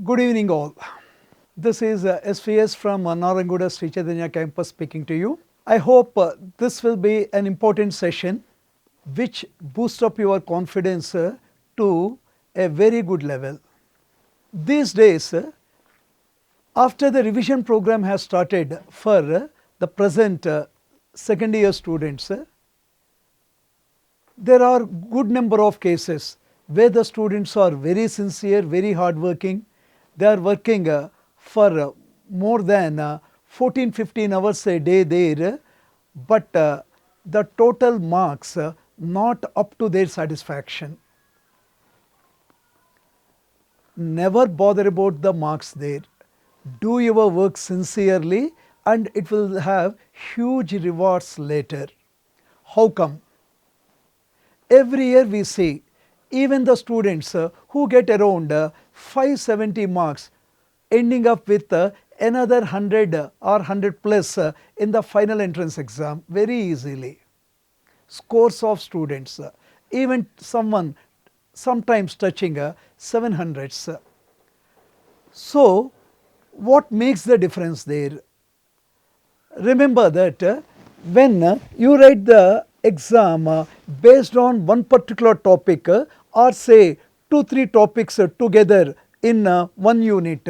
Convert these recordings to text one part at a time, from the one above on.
Good evening all. This is SVS from Naranguda Sri Chaitanya campus speaking to you. I hope this will be an important session which boosts up your confidence to a very good level. These days, after the revision program has started for the present second year students, there are good number of cases where the students are very sincere, very hardworking. They are working for more than 14-15 hours a day there, but the total marks not up to their satisfaction. Never bother about the marks there. Do your work sincerely and it will have huge rewards later. How come? Every year we see even the students who get around 570 marks ending up with another 100 or 100 plus in the final entrance exam very easily. Scores of students, even someone sometimes touching 700s. So what makes the difference there? Remember that when you write the exam based on one particular topic or say 2-3 topics together in one unit,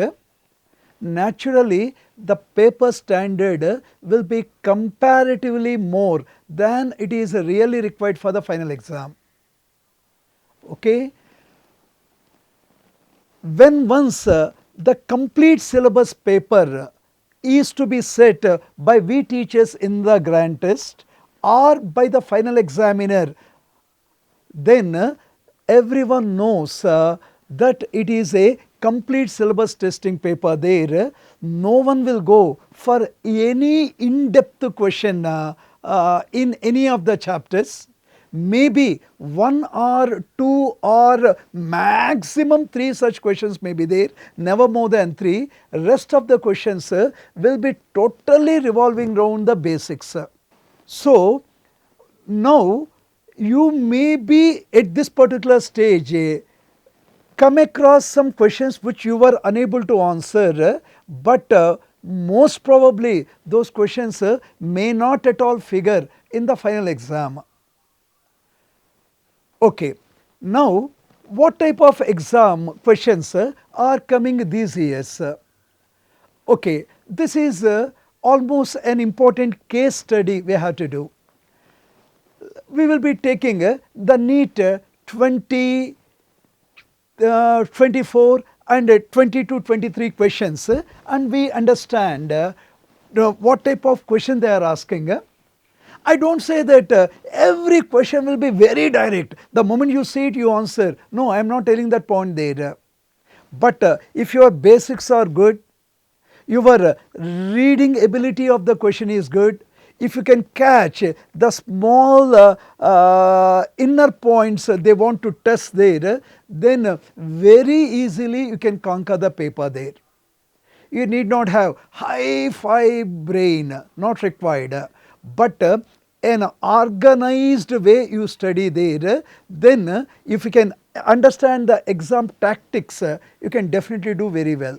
naturally the paper standard will be comparatively more than it is really required for the final exam. Okay? When once the complete syllabus paper is to be set by we teachers in the grand test or by the final examiner, then everyone knows that it is a complete syllabus testing paper there. No one will go for any in-depth question in any of the chapters. Maybe 1 or 2 or maximum 3 such questions may be there, never more than 3. Rest of the questions will be totally revolving around the basics. So now you may be at this particular stage come across some questions which you were unable to answer, but most probably those questions may not at all figure in the final exam. Okay, now what type of exam questions are coming these years? Okay, this is almost an important case study we have to do. We will be taking the NEET 2024 and 22-23 questions and we understand what type of question they are asking. I don't say that every question will be very direct. The moment you see it, you answer. No, I am not telling that point there. But if your basics are good, your reading ability of the question is good, if you can catch the small inner points they want to test there, then very easily you can conquer the paper there. You need not have high-fi brain, not required, but an organized way you study there. Then if you can understand the exam tactics, you can definitely do very well.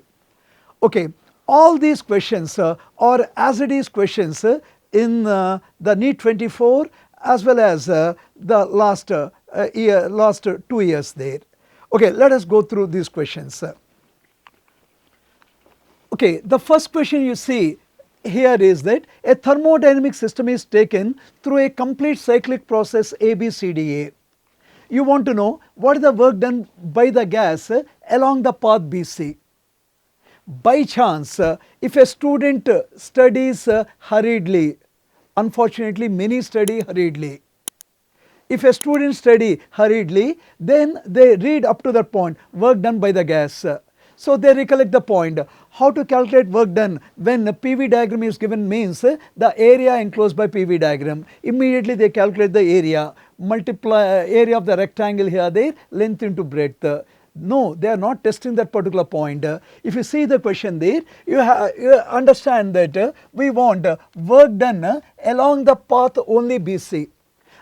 Okay, all these questions are as it is questions in the NEET 24 as well as the last 2 years there. Okay, let us go through these questions. Okay, the first question you see here is that a thermodynamic system is taken through a complete cyclic process ABCDA. You want to know what is the work done by the gas along the path BC. By chance, if a student studies hurriedly, unfortunately many study hurriedly. If a student study hurriedly, then they read up to that point, work done by the gas. So they recollect the point. How to calculate work done when a PV diagram is given means the area enclosed by PV diagram. Immediately they calculate the area, multiply area of the rectangle here there, length into breadth. No, they are not testing that particular point. If you see the question there, you understand that we want work done along the path only BC.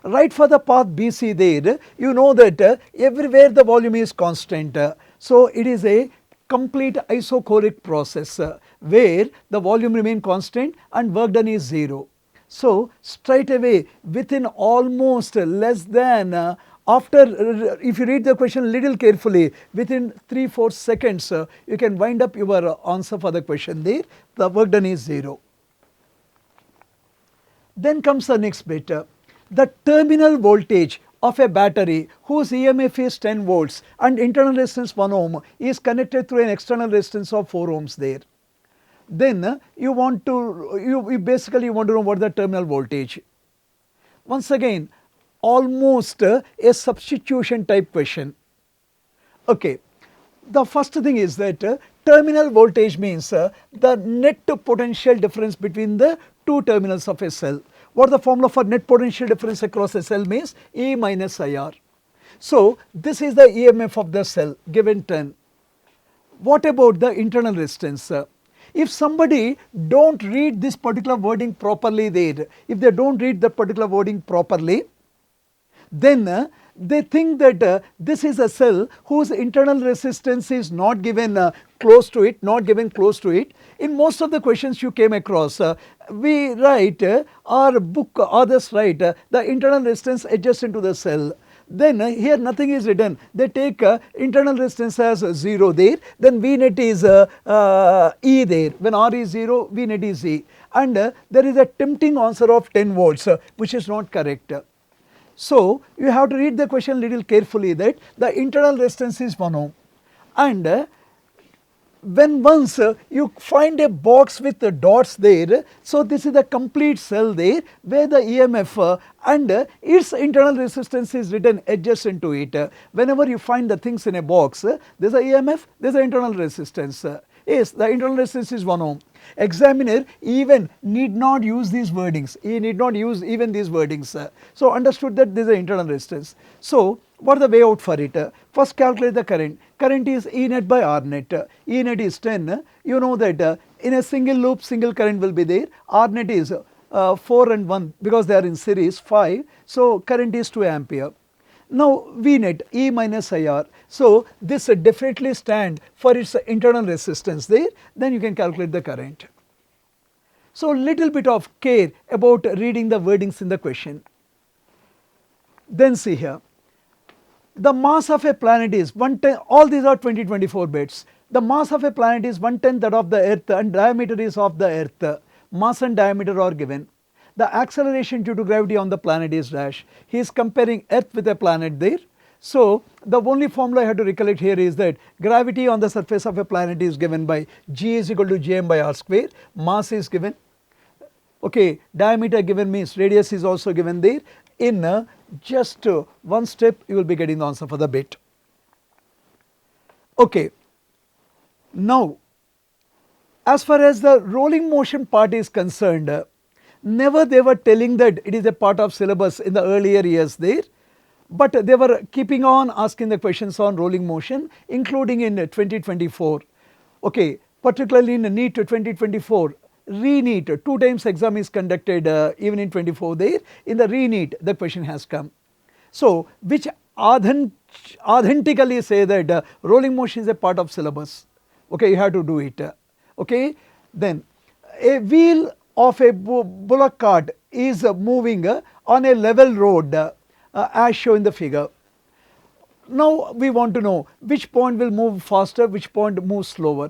Right for the path BC there, you know that everywhere the volume is constant. So it is a complete isochoric process where the volume remain constant and work done is 0. So straight away within almost less than if you read the question little carefully, within 3-4 seconds you can wind up your answer for the question there. The work done is 0. Then comes the next bit. The terminal voltage of a battery whose EMF is 10 volts and internal resistance 1 ohm is connected through an external resistance of 4 ohms there. Then you basically want to know what the terminal voltage. Once again, almost a substitution type question. Okay, the first thing is that terminal voltage means the net potential difference between the two terminals of a cell. What the formula for net potential difference across a cell means? E minus IR. So this is the EMF of the cell given 10. What about the internal resistance? If somebody don't read this particular wording properly there, if they don't read the particular wording properly, then they think that this is a cell whose internal resistance is not given close to it, not given close to it. In most of the questions you came across, we write our book authors write the internal resistance adjacent to the cell. Then here nothing is written. They take internal resistance as 0 there, then V net is E there. When R is 0, V net is E. And there is a tempting answer of 10 volts, which is not correct. So you have to read the question little carefully, that the internal resistance is 1 ohm. And when once you find a box with the dots there, so this is the complete cell there where the EMF and its internal resistance is written adjacent to it. Whenever you find the things in a box, there is a EMF, there is an internal resistance. Yes, the internal resistance is 1 ohm. Examiner even need not use these wordings, he need not use even these wordings. So understood that this is the internal resistance. So what is the way out for it? First calculate the current. Current is E net by R net. E net is 10. You know that in a single loop single current will be there. R net is 4 and 1 because they are in series 5. So current is 2 ampere. Now V net E minus IR. So this definitely stand for its internal resistance there. Then you can calculate the current. So little bit of care about reading the wordings in the question. Then see here. The mass of a planet is 1/10, all these are 2024 bits. The mass of a planet is 1/10 that of the earth and diameter is of the earth. Mass and diameter are given. The acceleration due to gravity on the planet is dash. He is comparing earth with a planet there. So the only formula I have to recollect here is that gravity on the surface of a planet is given by G is equal to Gm by R square. Mass is given. Okay, diameter given means radius is also given there. In just one step you will be getting the answer for the bit. Okay, now as far as the rolling motion part is concerned, never they were telling that it is a part of syllabus in the earlier years there, but they were keeping on asking the questions on rolling motion, including in 2024. Okay, particularly in NEET 2024. Re-NEET, 2 times exam is conducted even in 24 there. In the re-NEET the question has come. So which authentically say that rolling motion is a part of syllabus. Okay, you have to do it. Okay, then a wheel of a bullock cart is moving on a level road as shown in the figure. Now we want to know which point will move faster, which point moves slower.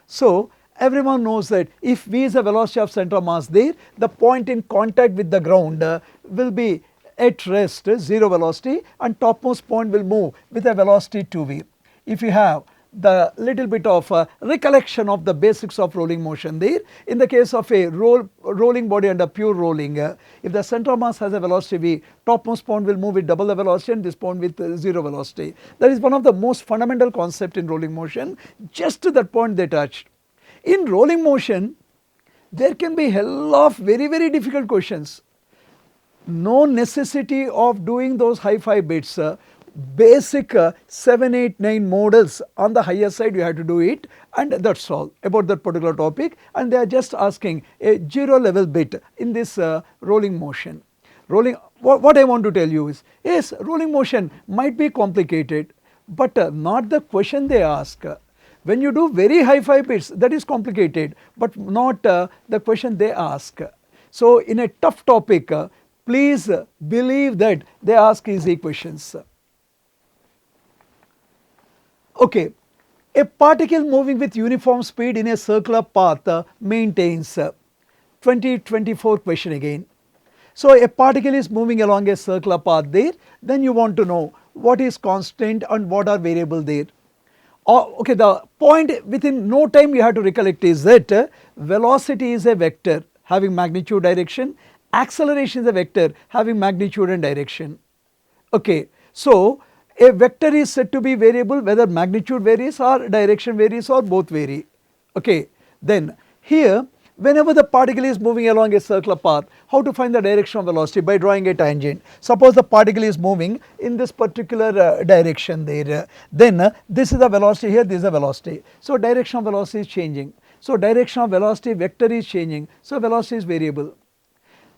So everyone knows that if V is the velocity of center of mass there, the point in contact with the ground will be at rest, 0 velocity, and topmost point will move with a velocity 2V. If you have the little bit of recollection of the basics of rolling motion there, in the case of a rolling body under pure rolling, if the center of mass has a velocity V, topmost point will move with double the velocity and this point with 0 velocity. That is one of the most fundamental concept in rolling motion, just to that point they touched. In rolling motion, there can be hell of very difficult questions. No necessity of doing those high-five bits. Basic 7, 8, 9 models on the higher side you have to do it, and that's all about that particular topic, and they are just asking a 0 level bit in this rolling motion. What I want to tell you is, yes, rolling motion might be complicated, but not the question they ask. When you do very high 5 bits, that is complicated, but not the question they ask. So in a tough topic, please believe that they ask easy questions. Okay, a particle moving with uniform speed in a circular path maintains 2024 question again. So a particle is moving along a circular path there, then you want to know what is constant and what are variable there. Okay, the point within no time you have to recollect is that velocity is a vector having magnitude direction, acceleration is a vector having magnitude and direction. Okay, so a vector is said to be variable whether magnitude varies or direction varies or both vary. Okay, then here whenever the particle is moving along a circular path, how to find the direction of velocity? By drawing a tangent. Suppose the particle is moving in this particular direction there, then this is the velocity here, this is the velocity. So direction of velocity is changing. So direction of velocity vector is changing, so velocity is variable.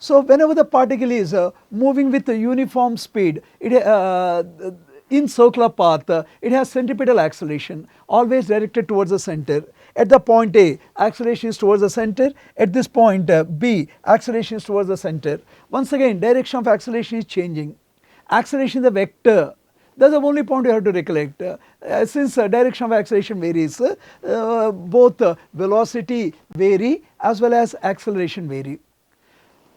So whenever the particle is moving with a uniform speed, in circular path, it has centripetal acceleration, always directed towards the center. At the point A, acceleration is towards the center. At this point B, acceleration is towards the center. Once again, direction of acceleration is changing. Acceleration is the vector. That's the only point you have to recollect. Since direction of acceleration varies, both velocity vary as well as acceleration vary.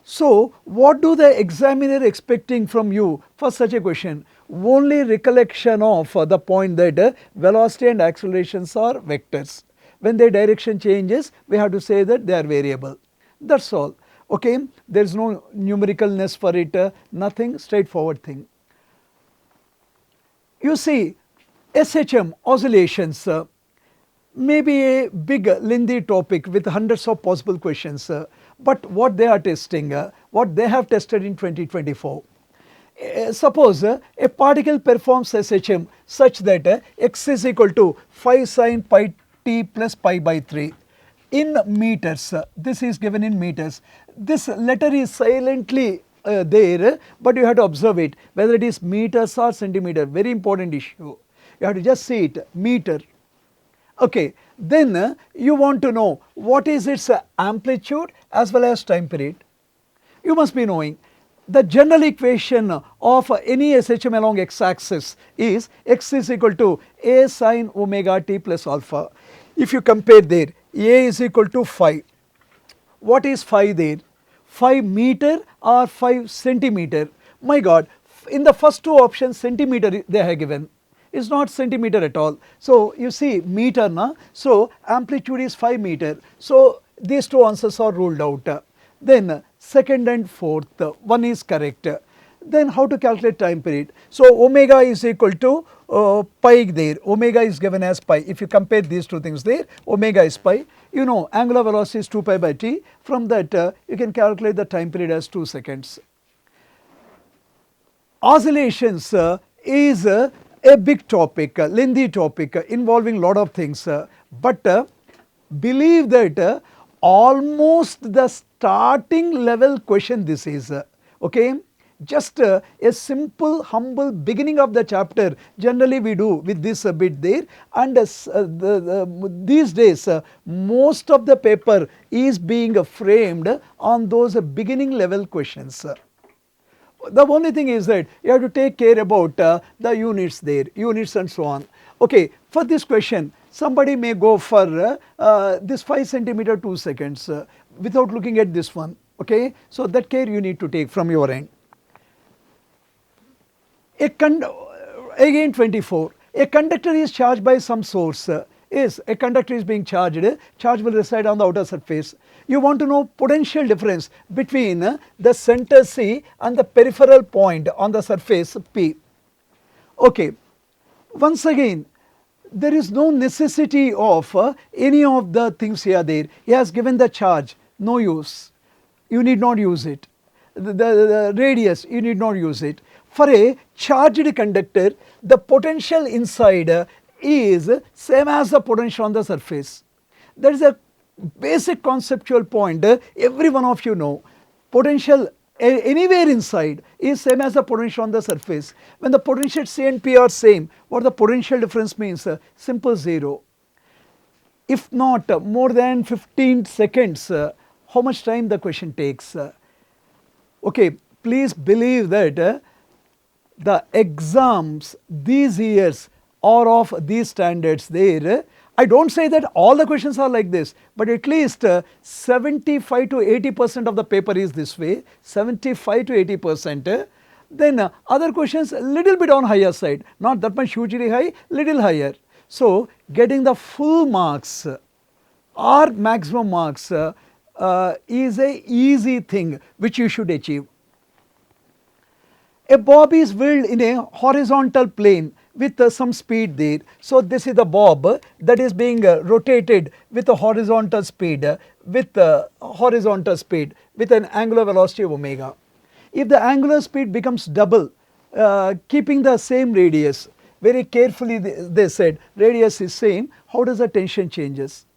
So what do the examiner expecting from you for such a question? Only recollection of the point that velocity and accelerations are vectors. When their direction changes, we have to say that they are variable. That's all. Okay, there is no numericalness for it, nothing, straightforward thing. You see, SHM oscillations may be a big lengthy topic with hundreds of possible questions, but what they are testing, what they have tested in 2024. Suppose a particle performs SHM such that x is equal to 5 sin pi t plus pi by 3 in meters. This is given in meters. This letter is silently there, but you have to observe it whether it is meters or centimeter. Very important issue. You have to just see it, meter. Okay, then you want to know what is its amplitude as well as time period. You must be knowing the general equation of any SHM along x-axis is x is equal to a sin omega t plus alpha. If you compare there, a is equal to 5. What is 5 there? 5 meter or 5 centimeter? My God, in the first two options centimeter they have given. It's not centimeter at all. So you see meter na, so amplitude is 5 meter. So these two answers are ruled out. Then second and fourth, one is correct. Then how to calculate time period? So omega is equal to pi there. Omega is given as pi. If you compare these two things there, omega is pi. You know angular velocity is 2 pi by t. From that you can calculate the time period as 2 seconds. Oscillations is a big topic, lengthy topic involving lot of things. But believe that almost the starting level question this is. Okay. Just a simple humble beginning of the chapter generally we do with this bit there, and these days most of the paper is being framed on those beginning level questions. The only thing is that you have to take care about the units there, units and so on. Okay, for this question somebody may go for this 5 centimeter 2 seconds without looking at this one. Okay, so that care you need to take from your end. Again 24, a conductor is charged by some source. Is a conductor is being charged, charge will reside on the outer surface. You want to know potential difference between the center C and the peripheral point on the surface P. Okay, once again there is no necessity of any of the things here there. He has given the charge, no use, you need not use it. The radius, you need not use it. For a charged conductor, the potential inside is same as the potential on the surface. That is a basic conceptual point every one of you know. Potential anywhere inside is same as the potential on the surface. When the potential C and P are same, what the potential difference means? Simple 0. if not more than 15 seconds, how much time the question takes. Okay, please believe that the exams these years are of these standards there. I don't say that all the questions are like this, but at least 75 to 80% of the paper is this way, 75 to 80%. Then other questions a little bit on higher side, not that much hugely high, little higher. So getting the full marks or maximum marks is a easy thing which you should achieve. A bob is wheeled in a horizontal plane with some speed there. So this is the bob that is being rotated with a horizontal speed, with an angular velocity of omega. If the angular speed becomes double, keeping the same radius, very carefully they said radius is same, how does the tension changes?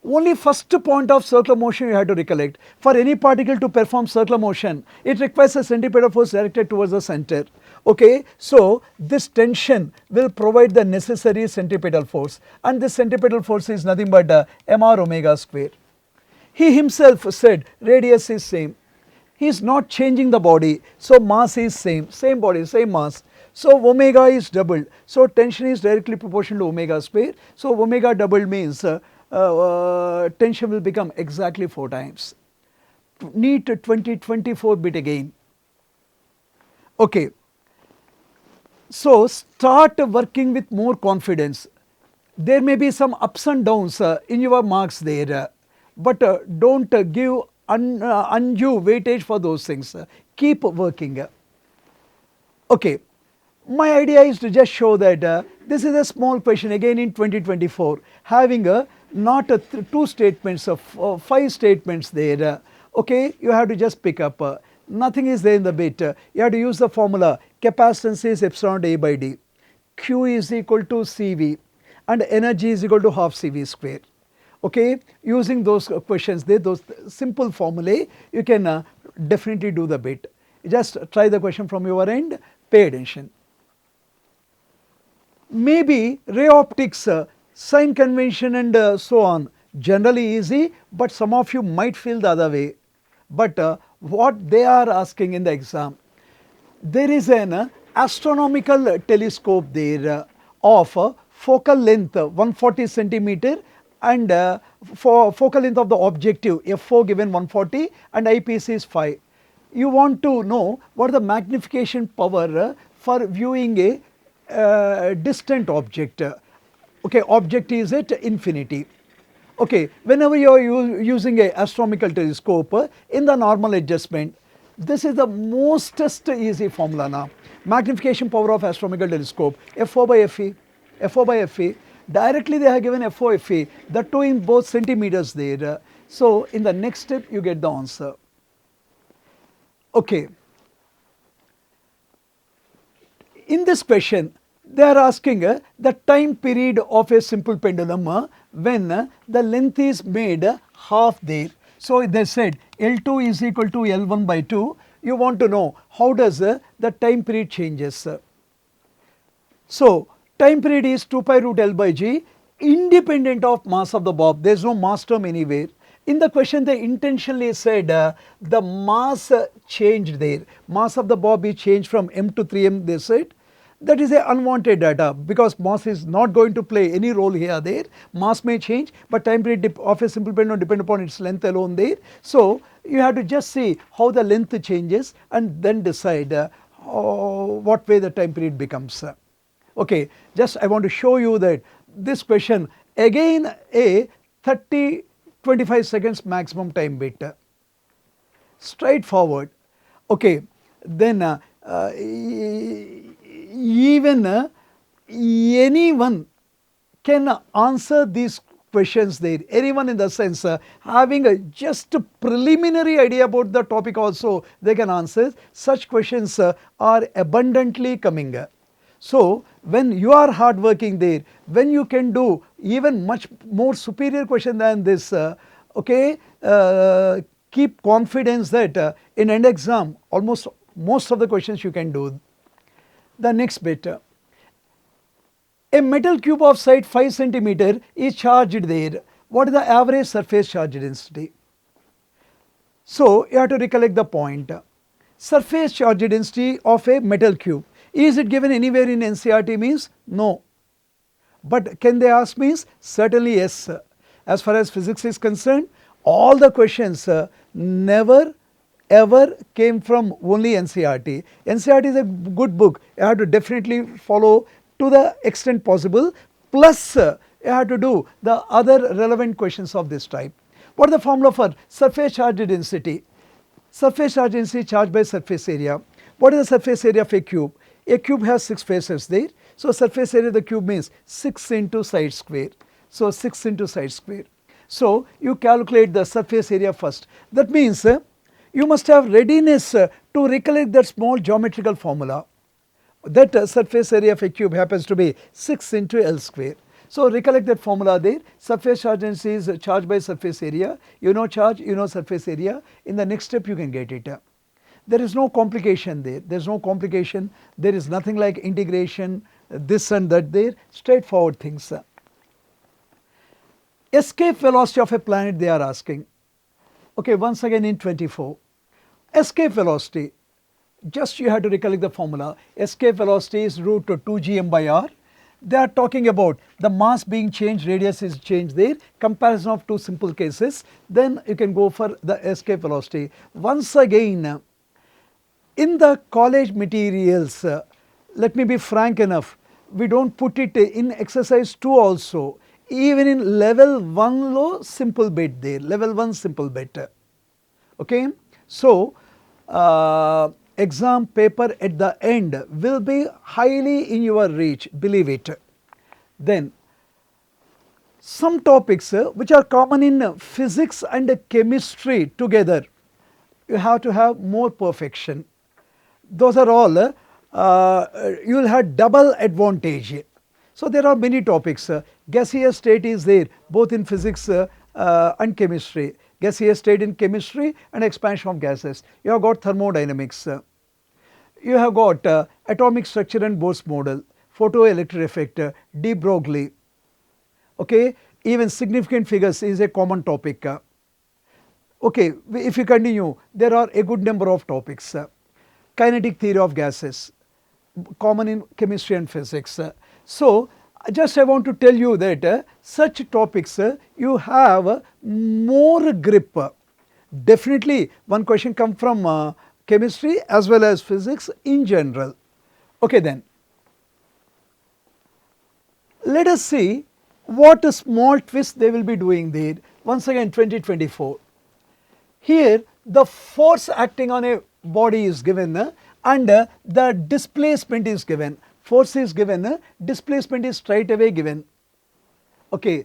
Only first point of circular motion you have to recollect. For any particle to perform circular motion, it requires a centripetal force directed towards the center. Okay, so this tension will provide the necessary centripetal force, and this centripetal force is nothing but mr omega square. He himself said radius is same. He is not changing the body, so mass is same body, same mass. So omega is doubled, so tension is directly proportional to omega square. So omega doubled means tension will become exactly 4 times. NEET 2024 bit again. Okay, so start working with more confidence. There may be some ups and downs in your marks there, but don't give undue weightage for those things. Keep working. Okay, my idea is to just show that this is a small question again in 2024, having not 2 statements of 5 statements there. Okay, you have to just pick up. Nothing is there in the bit. You have to use the formula capacitance is epsilon A by D. Q is equal to CV and energy is equal to half CV square. Okay, using those questions there, those simple formulae, you can definitely do the bit. Just try the question from your end, pay attention. Maybe ray optics, sign convention and so on, generally easy, but some of you might feel the other way. But what they are asking in the exam, there is an astronomical telescope there of focal length 140 centimeter and for focal length of the objective f4 given 140 and eyepiece is 5. You want to know what is the magnification power for viewing a distant object. Okay, object is at infinity. Okay, whenever you are using a astronomical telescope in the normal adjustment, this is the mostest easy formula now. Magnification power of astronomical telescope f4 by fe, f4 by fe. Directly they have given f4 fe, that too in both centimeters there. So in the next step you get the answer. Okay. In this question, they are asking the time period of a simple pendulum when the length is made half there. So they said L2 is equal to L1 by 2. You want to know how does the time period changes. So time period is 2 pi root L by G, independent of mass of the bob. There is no mass term anywhere. In the question they intentionally said the mass changed there. Mass of the bob is changed from m to 3m they said. That is a unwanted data because mass is not going to play any role here there. Mass may change, but time period of a simple pendulum depend upon its length alone there. So you have to just see how the length changes and then decide what way the time period becomes. Okay, just I want to show you that this question again a 30-25 seconds maximum time bit. Straightforward. Okay, then even anyone can answer these questions there. Anyone in the sense having a just a preliminary idea about the topic also they can answer. Such questions are abundantly coming. So when you are hard working there, when you can do even much more superior question than this, okay, keep confidence that in end exam almost most of the questions you can do. The next bit, A metal cube of side 5 centimeter is charged there. What is the average surface charge density? So you have to recollect the point. Surface charge density of a metal cube. Is it given anywhere in NCERT means? No. But can they ask means? Certainly yes. As far as physics is concerned, all the questions never ever came from only NCERT. NCERT is a good book. You have to definitely follow to the extent possible. Plus you have to do the other relevant questions of this type. What is the formula for surface charge density? Surface charge density charged by surface area. What is the surface area of a cube? A cube has 6 faces there. So surface area of the cube means 6 into side square. So 6 into side square. So you calculate the surface area first. That means you must have readiness to recollect that small geometrical formula. That surface area of a cube happens to be 6 into L square. So recollect that formula there. Surface charge density is charged by surface area. You know charge, you know surface area. In the next step you can get it. There is no complication there. There is no complication. There is nothing like integration, this and that there. Straightforward things. Escape velocity of a planet they are asking. Okay, once again in 24. Escape velocity. Just you have to recollect the formula. Escape velocity is root to 2 gm by r. They are talking about the mass being changed, radius is changed there, comparison of two simple cases. Then you can go for the escape velocity. Once again, in the college materials, let me be frank enough, we don't put it in exercise 2 also. Even in level 1 low simple bit there, level 1 simple bit. Okay. So, exam paper at the end will be highly in your reach, believe it. Then some topics which are common in physics and chemistry together, you have to have more perfection. Those are all you will have double advantage. So there are many topics. Gaseous state is there both in physics and chemistry. Gaseous state in chemistry and expansion of gases. You have got thermodynamics. You have got atomic structure and Bohr's model, photoelectric effect, de Broglie. Okay, even significant figures is a common topic. Okay, if you continue, there are a good number of topics. Kinetic theory of gases, common in chemistry and physics. So just I want to tell you that such topics you have more grip. Definitely one question come from chemistry as well as physics in general. Okay then. Let us see what a small twist they will be doing there. Once again 2024. Here the force acting on a body is given and the displacement is given. Force is given, displacement is straight away given. Okay,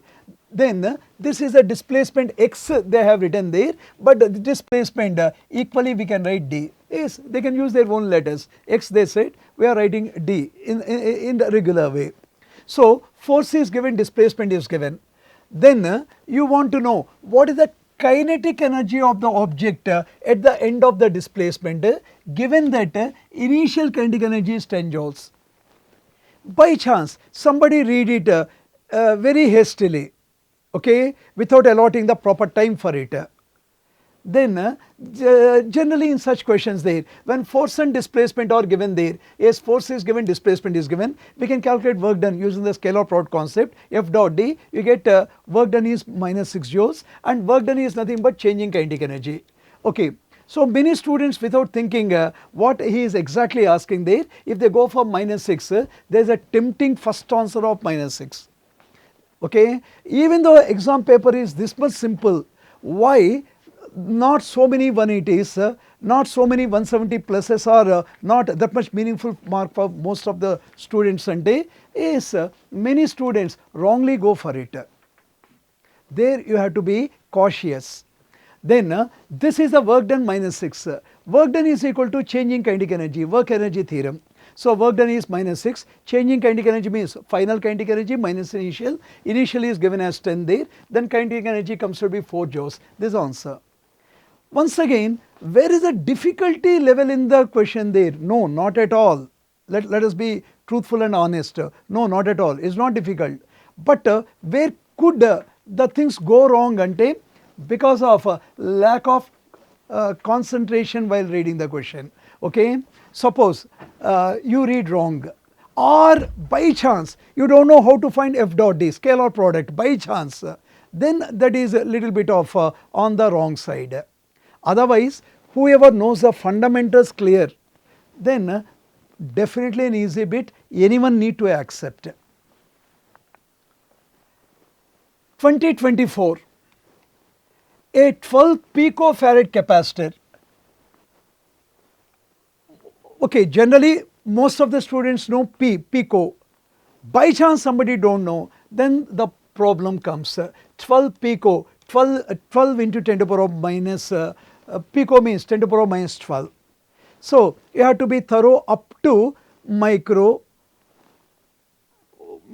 then this is a displacement x they have written there, but the displacement equally we can write d. Yes, they can use their own letters. X they said, we are writing d in the regular way. So force is given, displacement is given. Then you want to know what is the kinetic energy of the object at the end of the displacement, given that initial kinetic energy is 10 joules. By chance somebody read it very hastily, okay, without allotting the proper time for it. Then generally in such questions there, when force and displacement are given there, yes, force is given, displacement is given, we can calculate work done using the scalar product concept. F dot d, you get work done is minus 6 joules and work done is nothing but changing kinetic energy. Okay. So many students without thinking what he is exactly asking there, if they go for minus 6, there is a tempting first answer of minus 6. Okay. Even though exam paper is this much simple, why not so many 180s, not so many 170 pluses are not that much meaningful mark for most of the students Sunday is many students wrongly go for it. There you have to be cautious. Then this is the work done minus 6. Work done is equal to changing kinetic energy, work energy theorem. So work done is minus 6, changing kinetic energy means final kinetic energy minus initial. Initial is given as 10 there, then kinetic energy comes to be 4 joules. This answer. Once again, where is the difficulty level in the question there? No, not at all. Let us be truthful and honest. No, not at all. It's not difficult. But where could the things go wrong ante? Because of lack of concentration while reading the question. Okay, suppose you read wrong, or by chance you don't know how to find f dot d, scalar product, by chance, then that is a little bit of on the wrong side. Otherwise, whoever knows the fundamentals clear, then definitely an easy bit, anyone need to accept. 2024, a 12 picofarad capacitor. Okay, generally most of the students know pico. By chance somebody don't know, then the problem comes. 12 pico, 12 into 10 to the power of minus, pico means 10 to the power of minus 12. So you have to be thorough up to micro,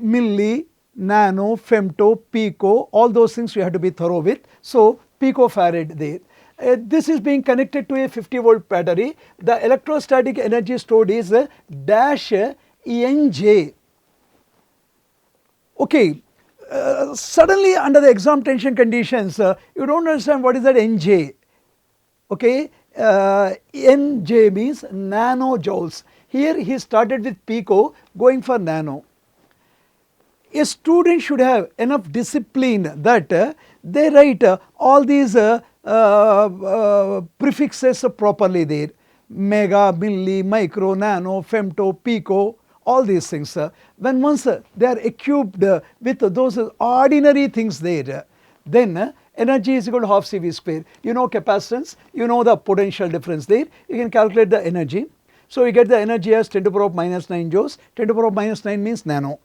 milli, nano, femto, pico, all those things you have to be thorough with. So picofarad there. This is being connected to a 50-volt battery. The electrostatic energy stored is dash Nj. Okay, suddenly under the exam tension conditions, you don't understand what is that Nj. Okay, Nj means nanojoules. Here he started with pico, going for nano. A student should have enough discipline that they write all these prefixes properly there. Mega, milli, micro, nano, femto, pico, all these things. When once they are equipped with those ordinary things there, then energy is equal to half CV square. You know capacitance, you know the potential difference there, you can calculate the energy. So you get the energy as 10 to the power of minus 9 joules, 10 to the power of minus 9 means nano.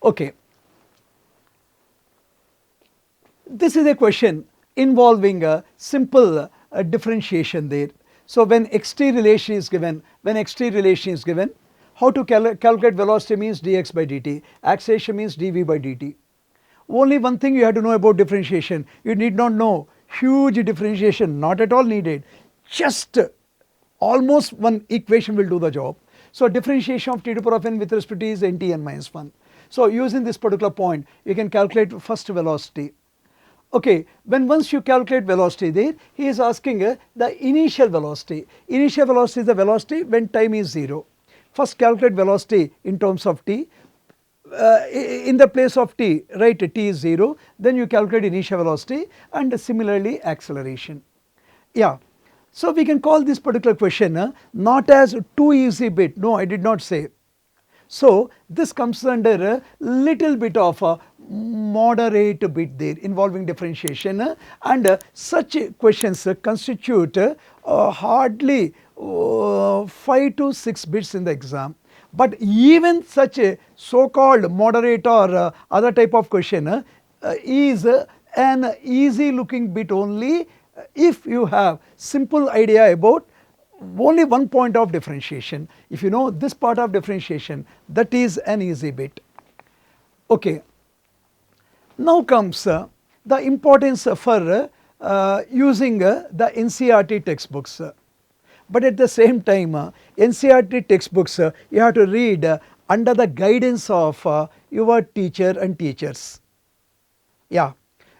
Okay. This is a question involving a simple differentiation there. So when xt relation is given, how to calculate velocity means dx by dt, acceleration means dv by dt. Only one thing you have to know about differentiation, you need not know huge differentiation, not at all needed, just almost one equation will do the job. So differentiation of t to the power of n with respect to t is ntn minus 1. So using this particular point, you can calculate first velocity. Okay, when once you calculate velocity there, he is asking the initial velocity. Initial velocity is the velocity when time is 0. First calculate velocity in terms of t. In the place of t, right, t is 0, then you calculate initial velocity and similarly acceleration. Yeah, so we can call this particular question not as too easy bit. No, I did not say. So this comes under a little bit of a moderate bit there involving differentiation, and such questions constitute hardly 5 to 6 bits in the exam. But even such a so-called moderate or other type of question is an easy looking bit only if you have simple idea about only one point of differentiation. If you know this part of differentiation, that is an easy bit. Okay. Now comes the importance for using the NCERT textbooks. But at the same time, NCERT textbooks you have to read under the guidance of your teacher and teachers. Yeah.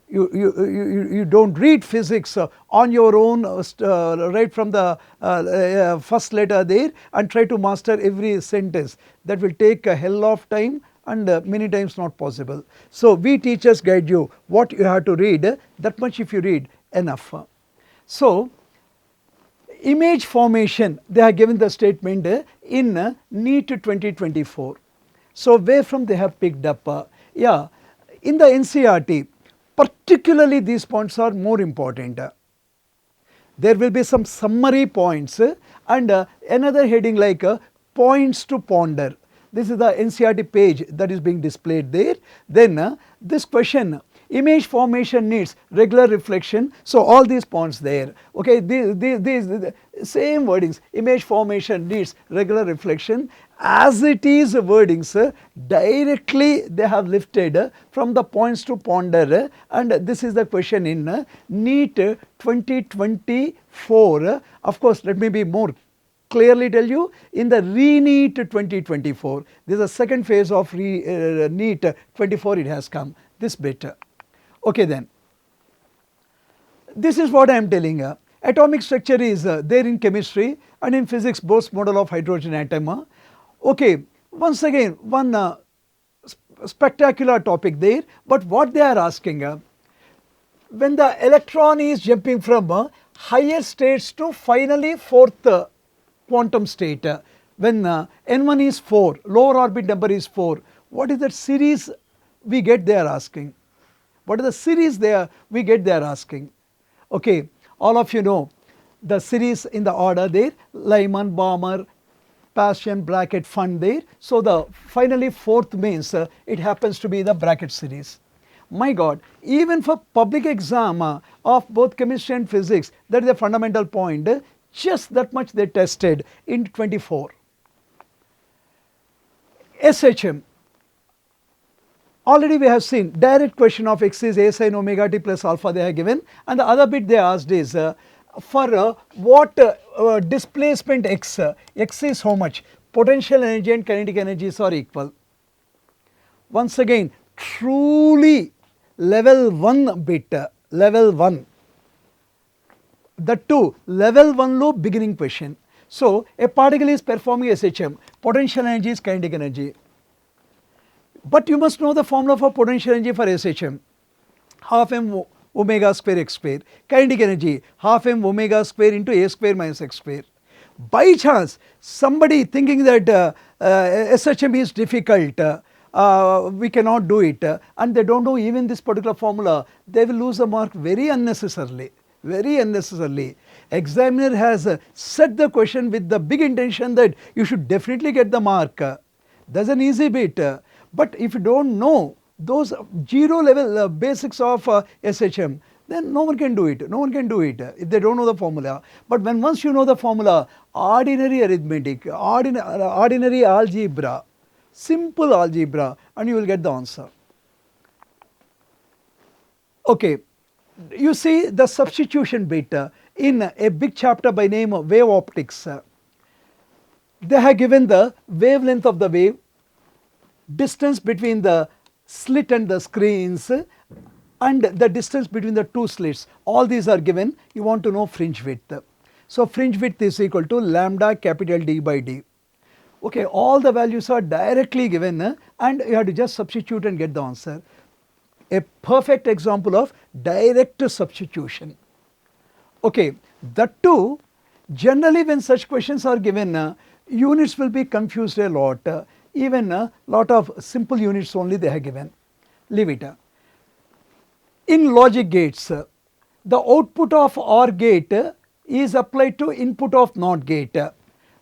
You don't read physics on your own right from the first letter there and try to master every sentence. That will take a hell of time and many times not possible. So we teachers guide you what you have to read, that much if you read enough. So image formation, they have given the statement in NEET 2024. So where from they have picked up? Yeah, in the NCERT, particularly these points are more important. There will be some summary points and another heading like points to ponder. This is the NCERT page that is being displayed there. Then this question, image formation needs regular reflection. So all these points there. Okay, these same wordings, image formation needs regular reflection. As it is wordings, directly they have lifted from the points to ponder, and this is the question in NEET 2024. Of course, let me be more clearly tell you in the NEET 2024. This is the second phase of NEET 24, it has come, this bit. Okay then. This is what I am telling you. Atomic structure is there in chemistry and in physics, Bohr's model of hydrogen atom. Okay, once again, one spectacular topic there, but what they are asking, when the electron is jumping from higher states to finally fourth quantum state, when n1 is 4, lower orbit number is 4, what is that series we get, they are asking. What is the series there we get, they are asking. Okay, all of you know the series in the order there, Lyman, Balmer, Paschen, bracket, fund there. So the finally fourth means it happens to be the bracket series. My God, even for public exam of both chemistry and physics, that is a fundamental point, just that much they tested in 24. SHM. Already we have seen direct question of x is a sin omega t plus alpha they have given, and the other bit they asked is for what displacement x, x is how much, potential energy and kinetic energies are equal. Once again, truly level 1 bit, level 1. The two, level 1 low beginning question. So a particle is performing SHM, potential energy is kinetic energy. But you must know the formula for potential energy for SHM, half m omega square x square, kinetic energy half m omega square into a square minus x square. By chance somebody thinking that SHM is difficult, we cannot do it, and they don't know even this particular formula, they will lose a mark very unnecessarily. Very unnecessarily. Examiner has set the question with the big intention that you should definitely get the mark. That's an easy bit. But if you don't know those 0 level basics of SHM, then no one can do it. No one can do it if they don't know the formula. But when once you know the formula, ordinary arithmetic, ordinary algebra, simple algebra, and you will get the answer. Okay, you see the substitution bit in a big chapter by name of wave optics. They have given the wavelength of the wave, distance between the slit and the screens, and the distance between the two slits. All these are given. You want to know fringe width. So fringe width is equal to lambda capital D by D. Okay, all the values are directly given and you have to just substitute and get the answer. A perfect example of direct substitution. Okay, that too, generally when such questions are given, units will be confused a lot. Even a lot of simple units only they have given. Leave it. In logic gates, the output of OR gate is applied to input of NOT gate.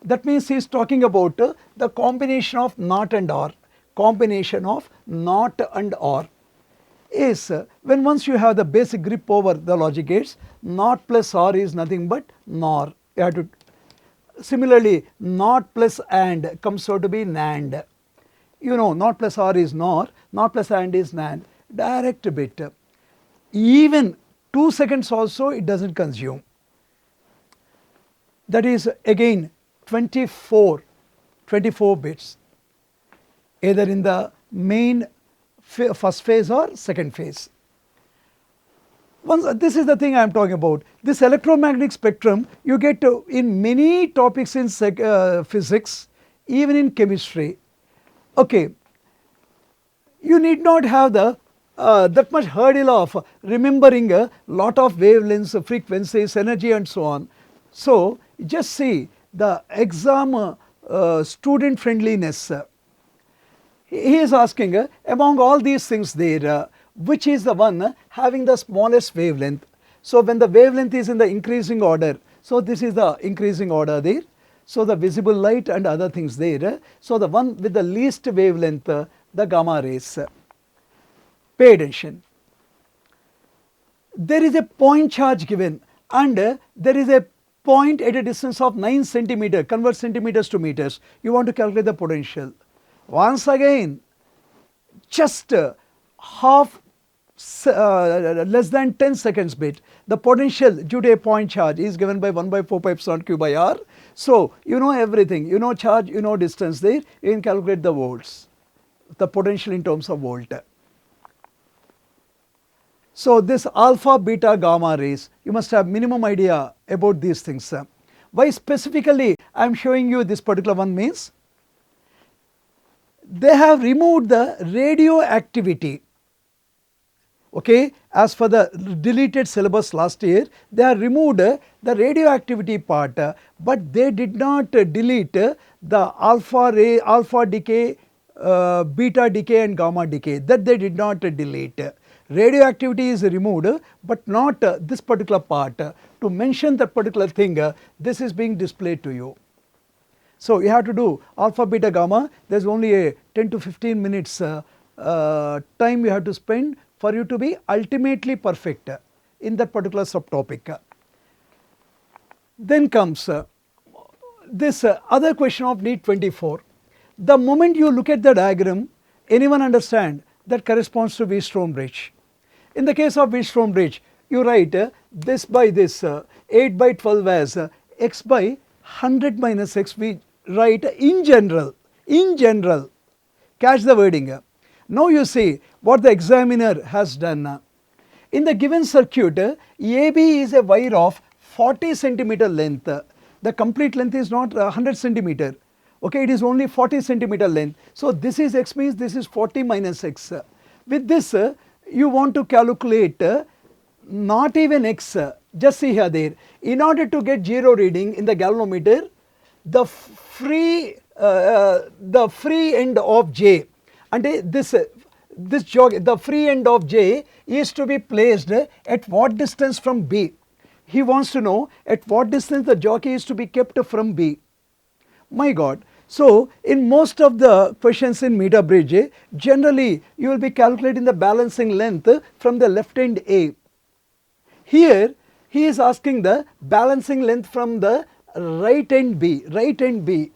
That means he is talking about the combination of NOT and OR. Combination of NOT and OR is when once you have the basic grip over the logic gates, NOT plus OR is nothing but NOR. You have to similarly, NOT plus AND comes out to be NAND. You know, NOT plus OR is NOR, NOT plus AND is NAND. Direct bit. Even 2 seconds also it does not consume. That is again 24 bits, either in the main first phase or second phase. This is the thing I am talking about. This electromagnetic spectrum you get in many topics in physics, even in chemistry. Okay, you need not have the that much hurdle of remembering a lot of wavelengths, frequencies, energy and so on. So just see the exam student friendliness. He is asking among all these things there, which is the one having the smallest wavelength. So when the wavelength is in the increasing order, so this is the increasing order there. So the visible light and other things there. So the one with the least wavelength, the gamma rays. Pay attention. There is a point charge given and there is a point at a distance of 9 centimeter, convert centimeters to meters. You want to calculate the potential. Once again, just half less than 10 seconds bit, the potential due to a point charge is given by 1 by 4 pi epsilon q by r. So you know everything, you know charge, you know distance there, you can calculate the volts, the potential in terms of volt. So this alpha, beta, gamma rays, you must have minimum idea about these things. Why specifically I am showing you this particular one means, they have removed the radioactivity. Okay, as for the deleted syllabus last year, they have removed the radioactivity part, but they did not delete the alpha ray, alpha decay, beta decay and gamma decay, that they did not delete. Radioactivity is removed, but not this particular part. To mention that particular thing, this is being displayed to you. So you have to do alpha, beta, gamma. There's only a 10 to 15 minutes time you have to spend for you to be ultimately perfect in that particular subtopic. Then comes this other question of NEET 24. The moment you look at the diagram, anyone understand that corresponds to Wheatstone bridge. In the case of Wheatstone bridge, you write this by this 8 by 12 as x by 100 minus x. We write in general, catch the wording. Now you see what the examiner has done. In the given circuit, AB is a wire of 40 centimeter length. The complete length is not 100 centimeter. Okay, it is only 40 centimeter length. So this is x, means this is 40 minus x. With this, you want to calculate not even x. Just see here there. In order to get 0 reading in the galvanometer, the free end of J, and this jog, the free end of J is to be placed at what distance from B. He wants to know at what distance the jockey is to be kept from B. My God. So in most of the questions in meter bridge, generally you will be calculating the balancing length from the left end A. Here he is asking the balancing length from the right end B.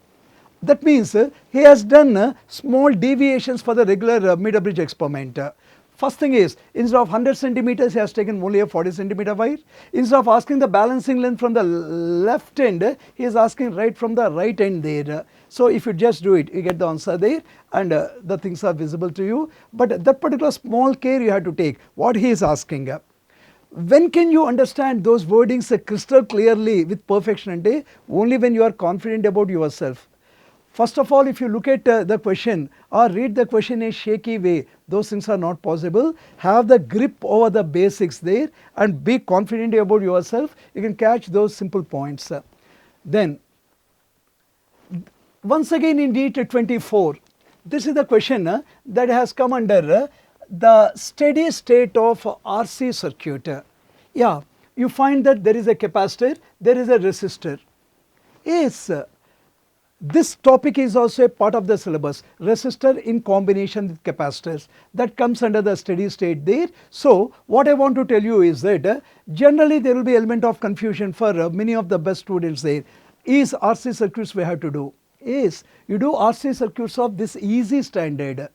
That means he has done small deviations for the regular meter bridge experiment. First thing is, instead of 100 centimeters, he has taken only a 40 centimeter wire. Instead of asking the balancing length from the left end, he is asking right from the right end there. So if you just do it, you get the answer there, and the things are visible to you. But that particular small care you have to take, what he is asking. When can you understand those wordings crystal clearly with perfection? Only when you are confident about yourself. First of all, if you look at the question or read the question in a shaky way, those things are not possible. Have the grip over the basics there and be confident about yourself. You can catch those simple points. Then, once again in NEET 24, this is the question that has come under the steady state of RC circuit. Yeah, you find that there is a capacitor, there is a resistor. Yes. This topic is also a part of the syllabus, resistor in combination with capacitors, that comes under the steady state there. So what I want to tell you is that generally there will be element of confusion for many of the best students there. Is RC circuits we have to do? Yes, you do RC circuits of this easy standard.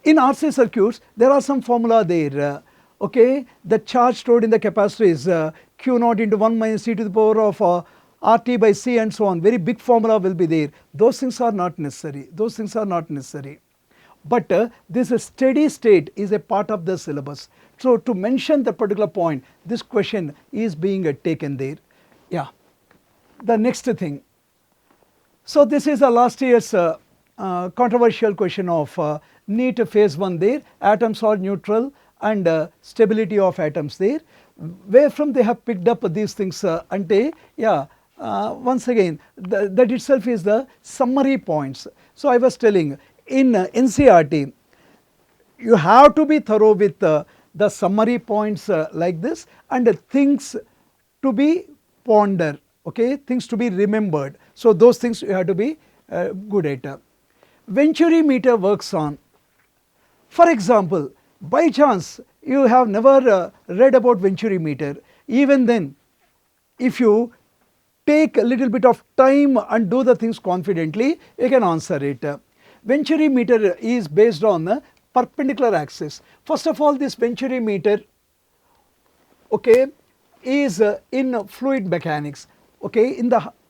In RC circuits there are some formula there. Okay, the charge stored in the capacitor is Q0 into 1 minus e to the power of RT by C and so on. Very big formula will be there. Those things are not necessary. But this steady state is a part of the syllabus. So to mention the particular point, this question is being taken there. Yeah. The next thing. So this is the last year's controversial question of NEET phase 1 there. Atoms are neutral and stability of atoms there. Where from they have picked up these things ante, yeah. Once again, that itself is the summary points. So I was telling, in NCERT, you have to be thorough with the summary points like this, and things to be pondered, okay, things to be remembered. So those things you have to be good at. Venturi meter works on, for example, by chance you have never read about Venturi meter. Even then, if you take a little bit of time and do the things confidently, you can answer it. Venturi meter is based on the perpendicular axis. First of all, this Venturi meter, okay, is in fluid mechanics. Okay, in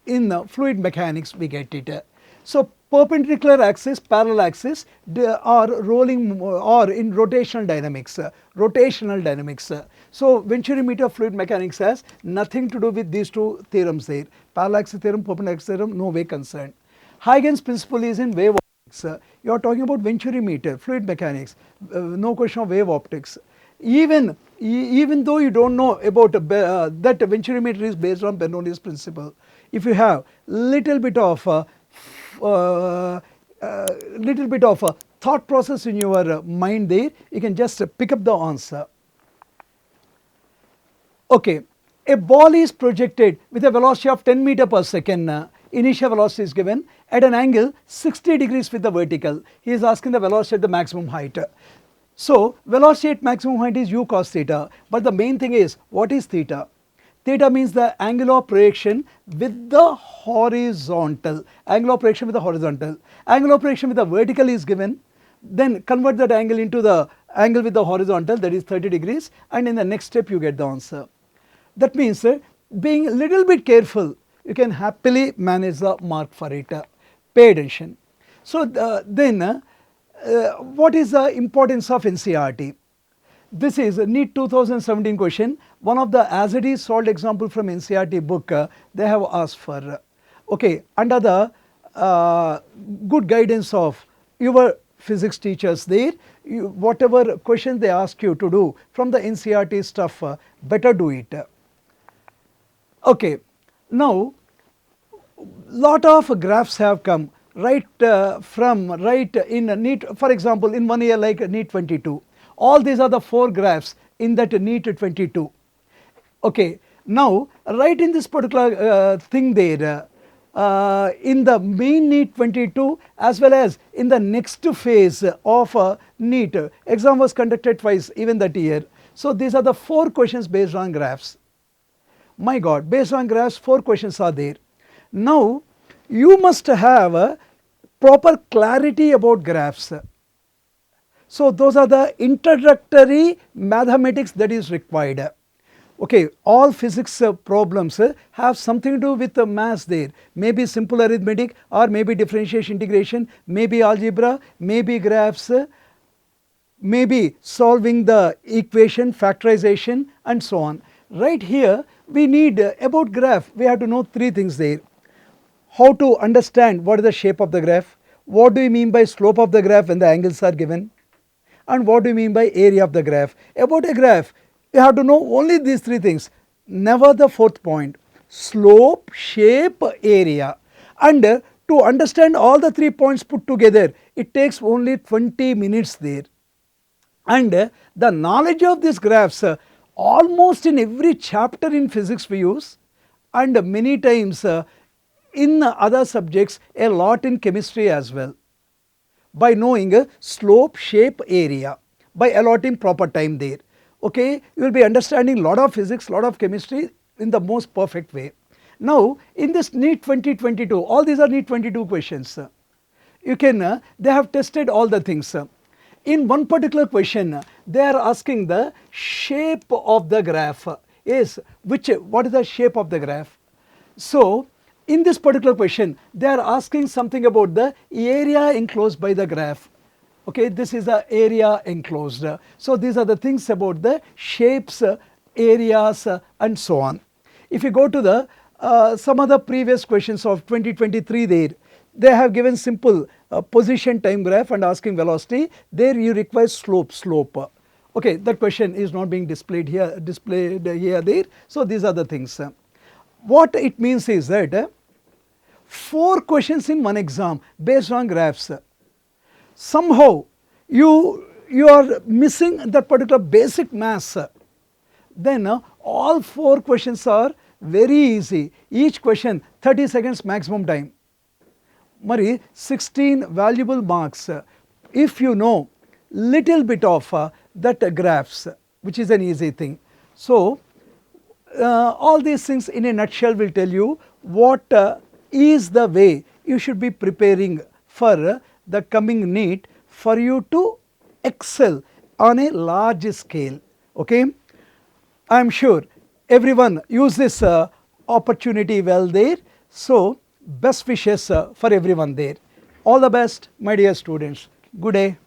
in fluid mechanics we get it. So perpendicular axis, parallel axis, they are rolling or in rotational dynamics. Rotational dynamics. So Venturi meter fluid mechanics has nothing to do with these two theorems there. Parallel axis theorem, perpendicular axis theorem, no way concerned. Huygens principle is in wave optics. You are talking about Venturi meter, fluid mechanics, no question of wave optics. Even though you don't know about that Venturi meter is based on Bernoulli's principle, if you have little bit of thought process in your mind there, you can just pick up the answer. Okay, a ball is projected with a velocity of 10 meter per second. Initial velocity is given at an angle 60 degrees with the vertical. He is asking the velocity at the maximum height. So velocity at maximum height is u cos theta, but the main thing is, what is theta? Theta means the angle of projection with the horizontal. Angle of projection with the horizontal. Angle of projection with the vertical is given. Then convert that angle into the angle with the horizontal, that is 30 degrees, and in the next step you get the answer. That means being a little bit careful, you can happily manage the mark for it. Pay attention. So what is the importance of NCERT? This is a NEET 2017 question. One of the as it is solved example from NCERT book they have asked for. Okay, under the good guidance of your physics teachers there, whatever questions they ask you to do from the NCERT stuff, better do it. Okay, now lot of graphs have come right in NEET, for example in 1 year like NEET 22. All these are the 4 graphs in that NEET 22. Okay, now right in this particular thing there, in the main NEET 22 as well as in the next phase of NEET, exam was conducted twice even that year. So these are the 4 questions based on graphs. My God, based on graphs 4 questions are there. Now you must have a proper clarity about graphs. So those are the introductory mathematics that is required. Okay, all physics problems have something to do with the maths there. Maybe simple arithmetic, or maybe differentiation integration, maybe algebra, maybe graphs, maybe solving the equation, factorization and so on. Right here we need about graph, we have to know 3 things there. How to understand what is the shape of the graph, what do you mean by slope of the graph when the angles are given, and what do you mean by area of the graph. About a graph, you have to know only these 3 things, never the 4th point, slope, shape, area. And to understand all the 3 points put together, it takes only 20 minutes there. And the knowledge of these graphs, almost in every chapter in physics we use, and many times in other subjects, a lot in chemistry as well. By knowing slope, shape, area, by allotting proper time there. Okay, you will be understanding lot of physics, lot of chemistry in the most perfect way. Now in this NEET 2022, all these are NEET 22 questions. You can, they have tested all the things. In one particular question, they are asking the shape of the graph is what is the shape of the graph? So in this particular question, they are asking something about the area enclosed by the graph. Okay, this is the area enclosed. So these are the things about the shapes, areas and so on. If you go to the some other previous questions of 2023 there, they have given simple position time graph and asking velocity. There you require slope. Okay, that question is not being displayed here there. So these are the things. What it means is that 4 questions in one exam based on graphs. Somehow you are missing that particular basic maths. Then all 4 questions are very easy. Each question 30 seconds maximum time. Mari 16 valuable marks if you know little bit of that graphs, which is an easy thing. So all these things in a nutshell will tell you what is the way you should be preparing for the coming NEET for you to excel on a large scale. Okay, I am sure everyone use this opportunity well there. So best wishes for everyone there. All the best, my dear students. Good day.